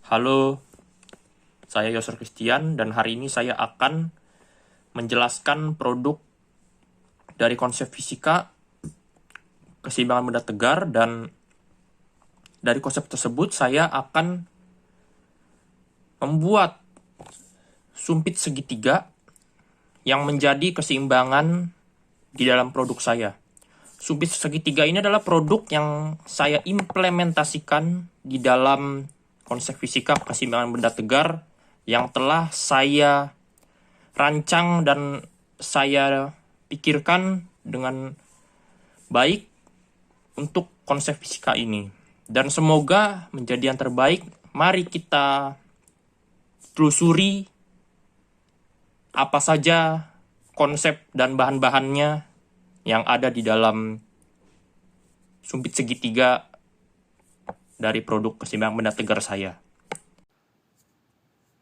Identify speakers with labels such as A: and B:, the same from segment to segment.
A: Halo, saya Yoser Christian dan hari ini saya akan menjelaskan produk dari konsep fisika keseimbangan benda tegar, dan dari konsep tersebut saya akan membuat sumpit segitiga yang menjadi keseimbangan di dalam produk saya. Sumpit segitiga ini adalah produk yang saya implementasikan di dalam konsep fisika keseimbangan benda tegar yang telah saya rancang dan saya pikirkan dengan baik untuk konsep fisika ini. Dan semoga menjadi yang terbaik. Mari kita telusuri apa saja konsep dan bahan-bahannya yang ada di dalam sumpit segitiga dari produk keseimbangan benda tegar saya.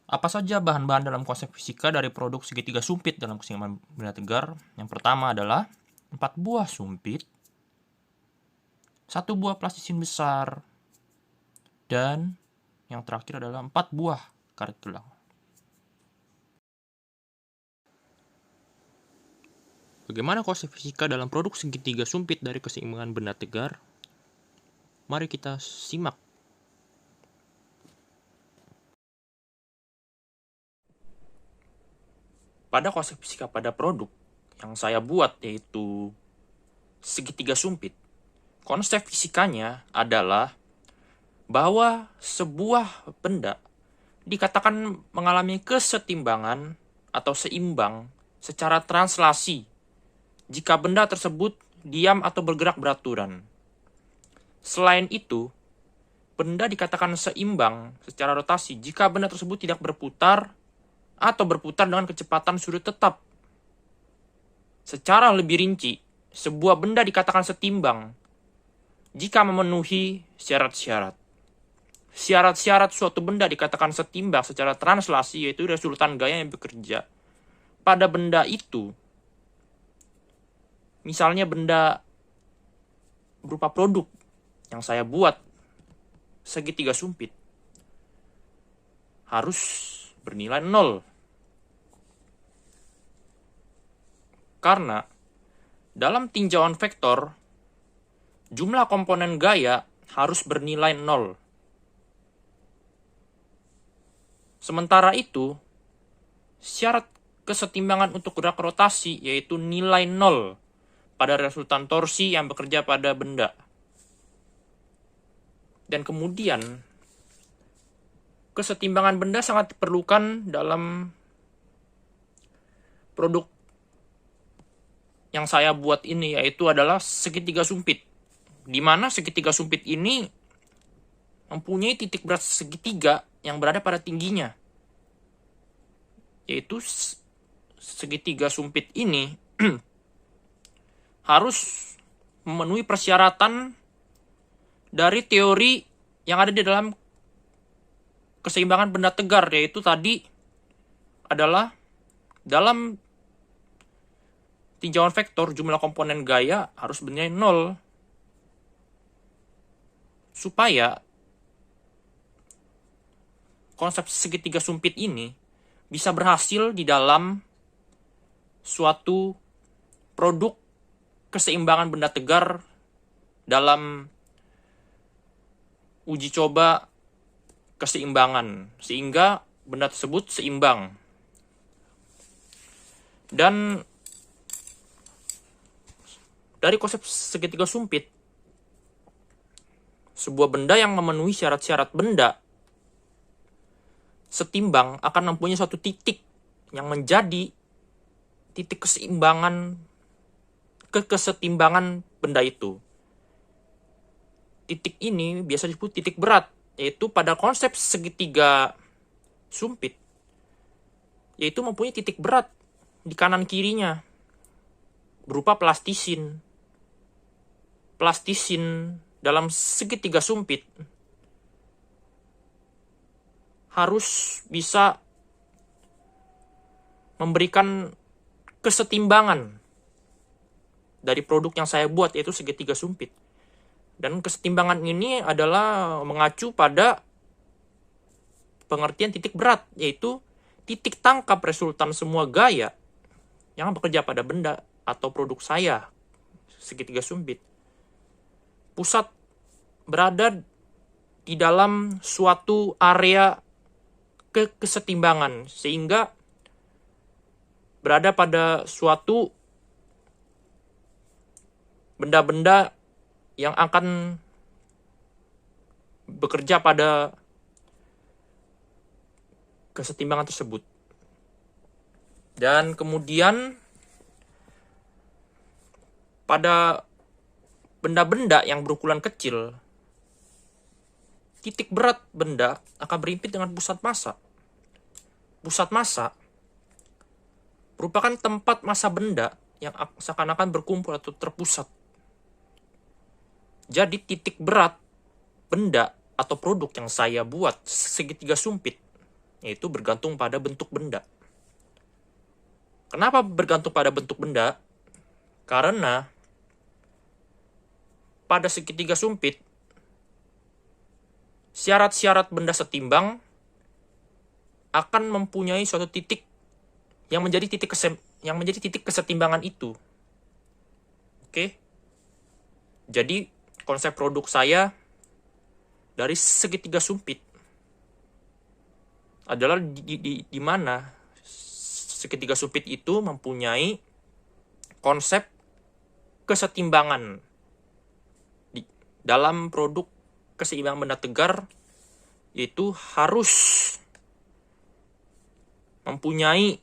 A: Apa saja bahan-bahan dalam konsep fisika dari produk segitiga sumpit dalam keseimbangan benda tegar? Yang pertama adalah 4 buah sumpit, 1 buah plastisin besar, dan yang terakhir adalah 4 buah karet tulang. Bagaimana konsep fisika dalam produk segitiga sumpit dari keseimbangan benda tegar? Mari kita simak. Pada konsep fisika pada produk yang saya buat, yaitu segitiga sumpit, konsep fisikanya adalah bahwa sebuah benda dikatakan mengalami kesetimbangan atau seimbang secara translasi jika benda tersebut diam atau bergerak beraturan. Selain itu, benda dikatakan seimbang secara rotasi jika benda tersebut tidak berputar atau berputar dengan kecepatan sudut tetap. Secara lebih rinci, sebuah benda dikatakan setimbang jika memenuhi syarat-syarat. Syarat-syarat suatu benda dikatakan setimbang secara translasi, yaitu resultan gaya yang bekerja pada benda itu. Misalnya benda berupa produk yang saya buat segitiga sumpit harus bernilai 0. Karena dalam tinjauan vektor, jumlah komponen gaya harus bernilai 0. Sementara itu, syarat kesetimbangan untuk gerak rotasi yaitu nilai 0 pada resultan torsi yang bekerja pada benda. Dan kemudian, kesetimbangan benda sangat diperlukan dalam produk yang saya buat ini, yaitu adalah segitiga sumpit. Di mana segitiga sumpit ini mempunyai titik berat segitiga yang berada pada tingginya. Yaitu segitiga sumpit ini harus memenuhi persyaratan dari teori yang ada di dalam keseimbangan benda tegar, yaitu tadi adalah dalam tinjauan vektor jumlah komponen gaya harus bernilai 0 supaya konsep segitiga sumpit ini bisa berhasil di dalam suatu produk keseimbangan benda tegar dalam uji coba keseimbangan, sehingga benda tersebut seimbang. Dan dari konsep segitiga sumpit, sebuah benda yang memenuhi syarat-syarat benda setimbang akan mempunyai suatu titik yang menjadi titik keseimbangan, kesetimbangan benda itu. Titik ini biasa disebut titik berat, yaitu pada konsep segitiga sumpit, yaitu mempunyai titik berat di kanan kirinya berupa plastisin. Plastisin dalam segitiga sumpit harus bisa memberikan kesetimbangan dari produk yang saya buat, yaitu segitiga sumpit. Dan kesetimbangan ini adalah mengacu pada pengertian titik berat, yaitu titik tangkap resultan semua gaya yang bekerja pada benda atau produk saya, segitiga sumpit. Pusat berada di dalam suatu area kesetimbangan, sehingga berada pada suatu benda-benda yang akan bekerja pada kesetimbangan tersebut. Dan kemudian pada benda-benda yang berukuran kecil, titik berat benda akan berhimpit dengan pusat massa. Pusat massa merupakan tempat massa benda yang seakan-akan berkumpul atau terpusat. Jadi titik berat benda atau produk yang saya buat segitiga sumpit, yaitu bergantung pada bentuk benda. Kenapa bergantung pada bentuk benda? Karena pada segitiga sumpit, syarat-syarat benda setimbang akan mempunyai suatu titik yang menjadi titik kesetimbangan itu. Oke. Jadi konsep produk saya dari segitiga sumpit adalah di mana segitiga sumpit itu mempunyai konsep kesetimbangan dalam produk keseimbangan benda tegar, yaitu harus mempunyai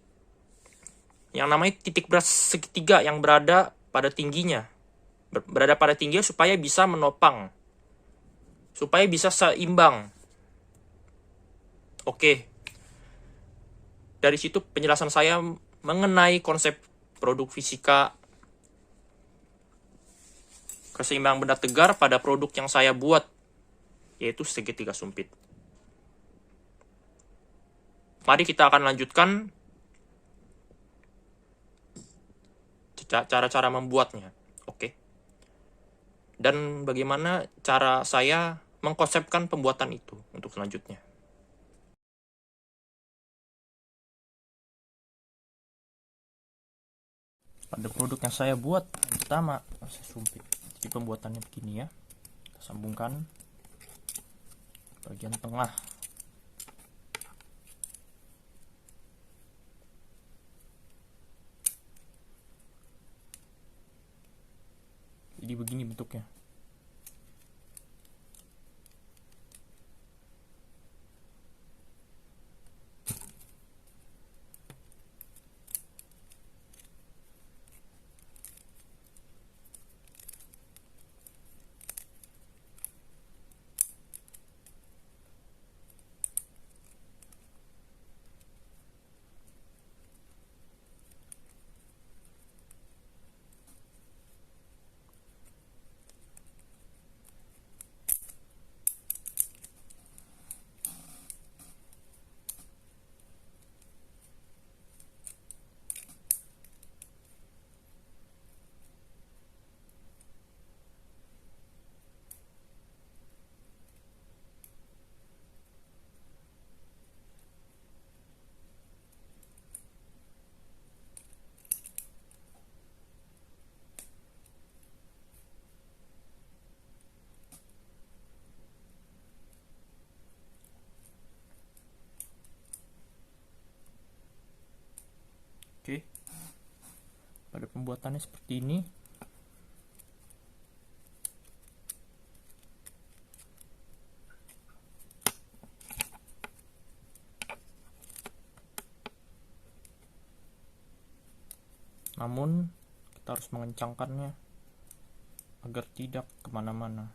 A: yang namanya titik berat segitiga yang berada pada tingginya. Berada pada tingginya supaya bisa menopang, supaya bisa seimbang. Oke. Dari situ penjelasan saya mengenai konsep produk fisika keseimbangan benda tegar pada produk yang saya buat, yaitu segitiga sumpit. Mari kita akan lanjutkan cara-cara membuatnya. Oke. Dan bagaimana cara saya mengkonsepkan pembuatan itu untuk selanjutnya. Pada produk yang saya buat, yang pertama saya sumpit. Jadi pembuatannya begini ya. Kita sambungkan bagian tengah. Jadi begini bentuknya. Oke. Pada pembuatannya seperti ini. Namun kita harus mengencangkannya agar tidak kemana-mana.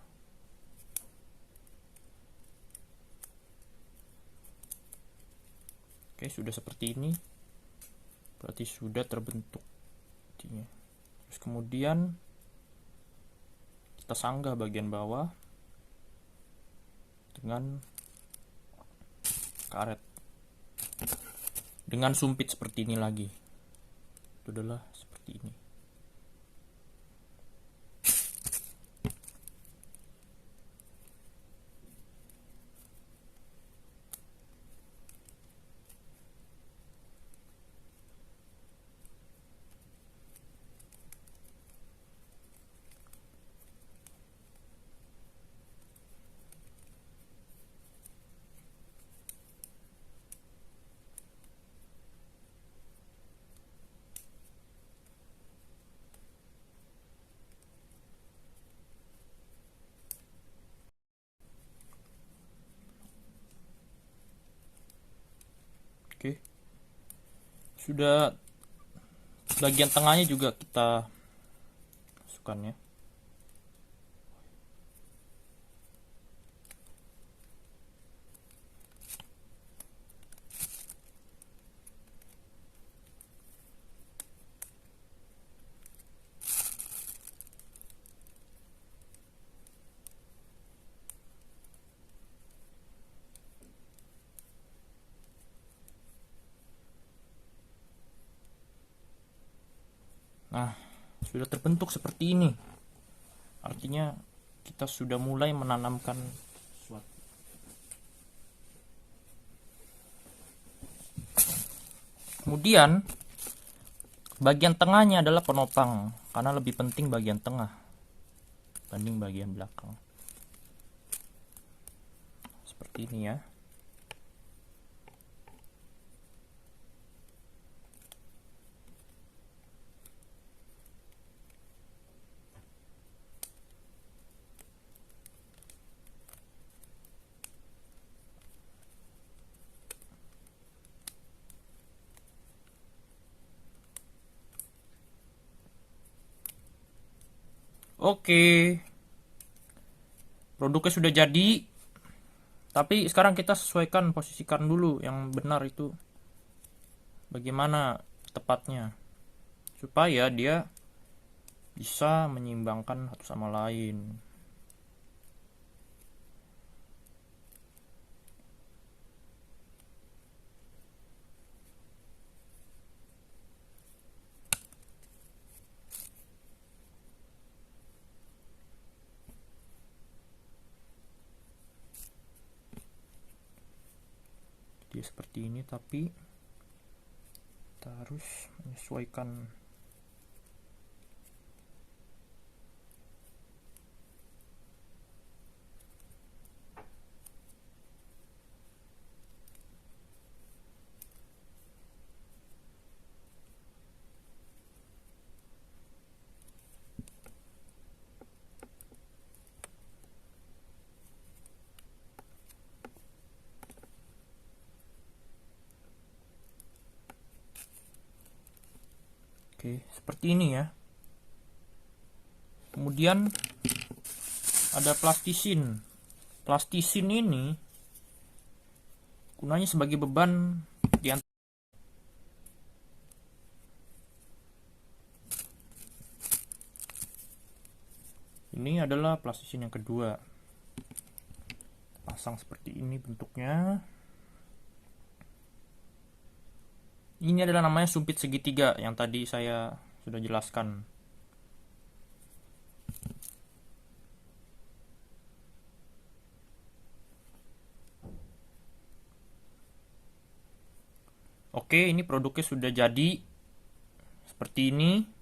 A: Oke, sudah seperti ini. Berarti sudah terbentuk. Terus kemudian kita sanggah bagian bawah dengan karet. Dengan sumpit seperti ini lagi. Itu adalah seperti ini. Oke. Sudah bagian tengahnya juga kita masukkan ya. Nah, sudah terbentuk seperti ini. Artinya kita sudah mulai menanamkan sesuatu. Kemudian bagian tengahnya adalah penopang, karena lebih penting bagian tengah dibanding bagian belakang. Seperti ini ya. Oke, produknya sudah jadi, tapi sekarang kita sesuaikan, posisikan dulu yang benar itu bagaimana tepatnya, supaya dia bisa menyeimbangkan satu sama lain. Dia seperti ini, tapi kita harus menyesuaikan. Oke, seperti ini ya. Kemudian ada plastisin. Plastisin ini gunanya sebagai beban di antara. Ini adalah plastisin yang kedua. Pasang seperti ini bentuknya. Ini adalah namanya sumpit segitiga yang tadi saya sudah jelaskan. Oke, ini produknya sudah jadi seperti ini.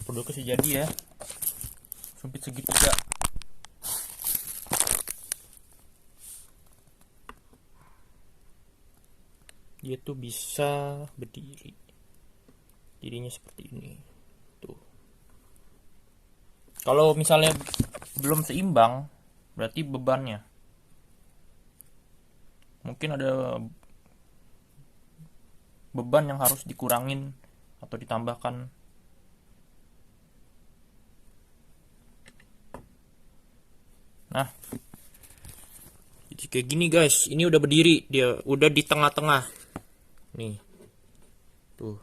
A: Produknya sudah jadi ya, sumpit segitiga. Dia tuh bisa berdiri, dirinya seperti ini tuh. Kalau misalnya belum seimbang, berarti bebannya mungkin ada beban yang harus dikurangin atau ditambahkan. Nah, jadi kayak gini guys, ini udah berdiri, dia udah di tengah-tengah nih tuh.